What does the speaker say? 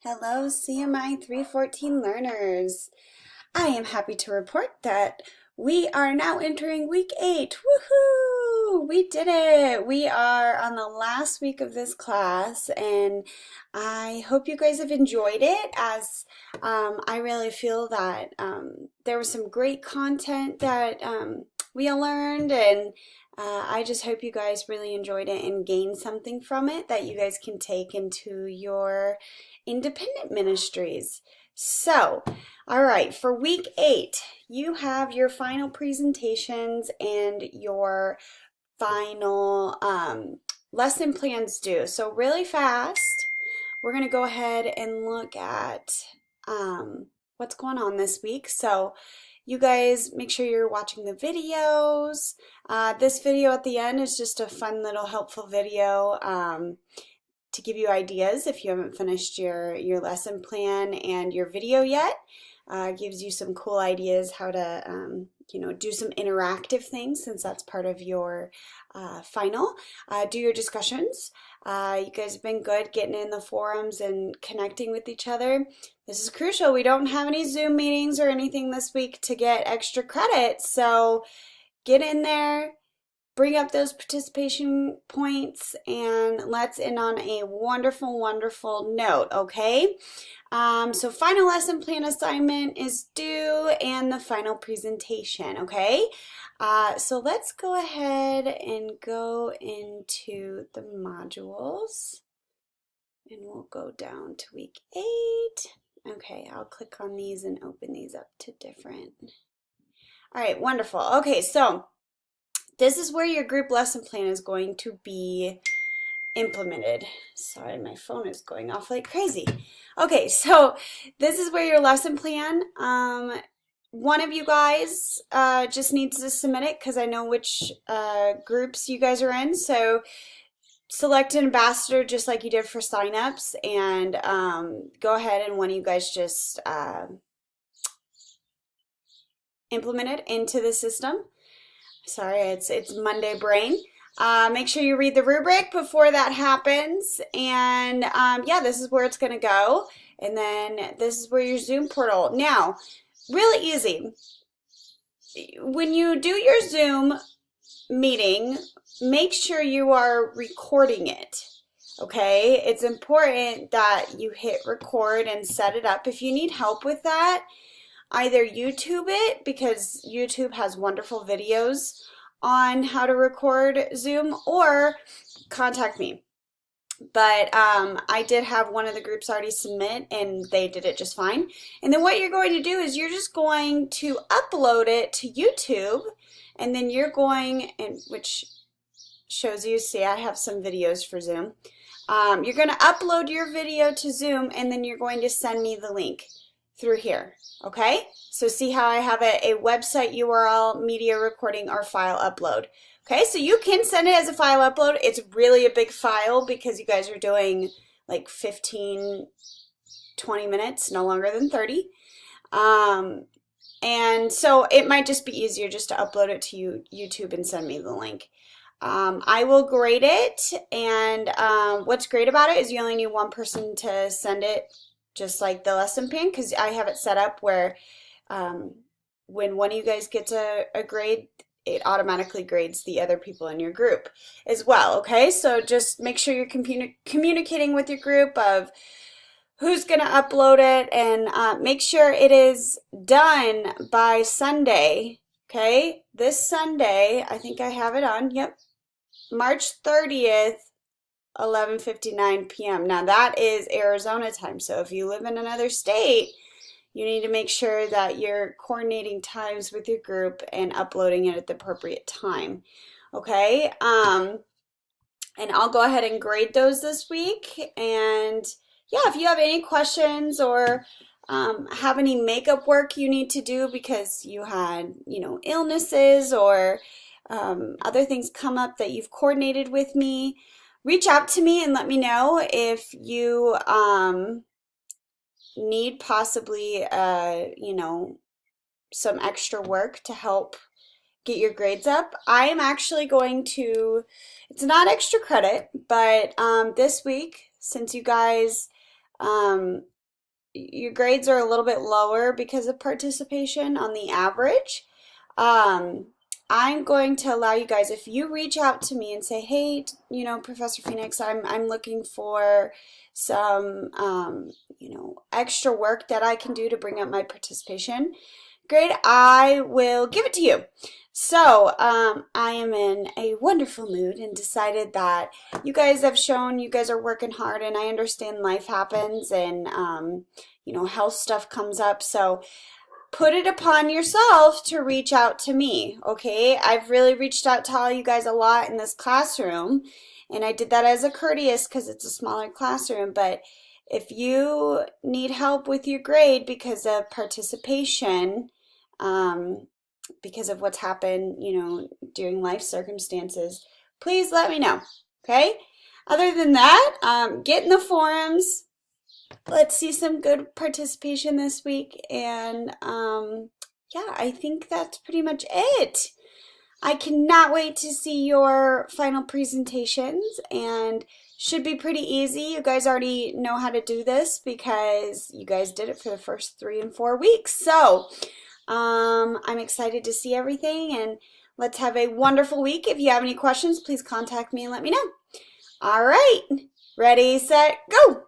Hello, CMI 314 learners. I am happy to report that we are now entering week 8. Woohoo! We did it! We are on the last week of this class, and I hope you guys have enjoyed it as I really feel that there was some great content that we all learned, and I just hope you guys really enjoyed it and gained something from it that you guys can take into your independent ministries. So, all right, for week 8, you have your final presentations and your final lesson plans due. So, really fast, we're going to go ahead and look at what's going on this week. So, you guys make sure you're watching the videos. This video at the end is just a fun little helpful video to give you ideas if you haven't finished your lesson plan and your video yet. Gives you some cool ideas how to do some interactive things, since that's part of your final. Do your discussions. You guys have been good getting in the forums and connecting with each other. This is crucial. We don't have any Zoom meetings or anything this week to get extra credit, so get in there. Bring up those participation points, and let's end on a wonderful, wonderful note, okay? So final lesson plan assignment is due and the final presentation, okay? So let's go ahead and go into the modules, and we'll go down to week 8. Okay, I'll click on these and open these up to different. All right, wonderful. Okay, so this is where your group lesson plan is going to be implemented. Sorry, my phone is going off like crazy. Okay, so this is where your lesson plan, one of you guys just needs to submit it because I know which groups you guys are in. So select an ambassador just like you did for signups, and go ahead and one of you guys just implement it into the system. Sorry, it's Monday brain. Make sure you read the rubric before that happens, and yeah, this is where it's going to go, and then this is where your Zoom portal. Now, really easy. When you do your Zoom meeting, make sure you are recording it, okay? It's important that you hit record and set it up. If you need help with that, either YouTube it, because YouTube has wonderful videos on how to record Zoom, or contact me. But I did have one of the groups already submit, and they did it just fine. And then what you're going to do is you're just going to upload it to YouTube, and then you're going, and which shows you, see, I have some videos for Zoom. You're going to upload your video to Zoom, and then you're going to send me the link through here, okay? So see how I have a website URL, media recording, or file upload. Okay, so you can send it as a file upload. It's really a big file because you guys are doing like 15, 20 minutes, no longer than 30. And so it might just be easier just to upload it to YouTube and send me the link. I will grade it, and what's great about it is you only need one person to send it, just like the lesson plan, because I have it set up where when one of you guys gets a grade, it automatically grades the other people in your group as well, okay? So just make sure you're communicating with your group of who's going to upload it, and make sure it is done by Sunday, okay? This Sunday, I think I have it on, yep, March 30th, 11:59 p.m. Now that is Arizona time, so if you live in another state, you need to make sure that you're coordinating times with your group and uploading it at the appropriate time, okay? And I'll go ahead and grade those this week, and yeah, if you have any questions or have any makeup work you need to do because you had, illnesses or other things come up that you've coordinated with me, reach out to me and let me know if you need possibly, some extra work to help get your grades up. I am actually going to, it's not extra credit, but this week, since you guys your grades are a little bit lower because of participation on the average. Um, I'm going to allow you guys, if you reach out to me and say, hey, Professor Phoenix, I'm looking for some, extra work that I can do to bring up my participation grade, I will give it to you. So I am in a wonderful mood and decided that you guys have shown you guys are working hard, and I understand life happens and, health stuff comes up. So put it upon yourself to reach out to me, okay? I've really reached out to all you guys a lot in this classroom, and I did that as a courteous because it's a smaller classroom. But if you need help with your grade because of participation, because of what's happened, during life circumstances, please let me know, okay? Other than that, get in the forums. Let's see some good participation this week. And yeah, I think that's pretty much it. I cannot wait to see your final presentations, and should be pretty easy. You guys already know how to do this because you guys did it for the first 3 and 4 weeks. So I'm excited to see everything, and let's have a wonderful week. If you have any questions, please contact me and let me know. All right, ready, set, go.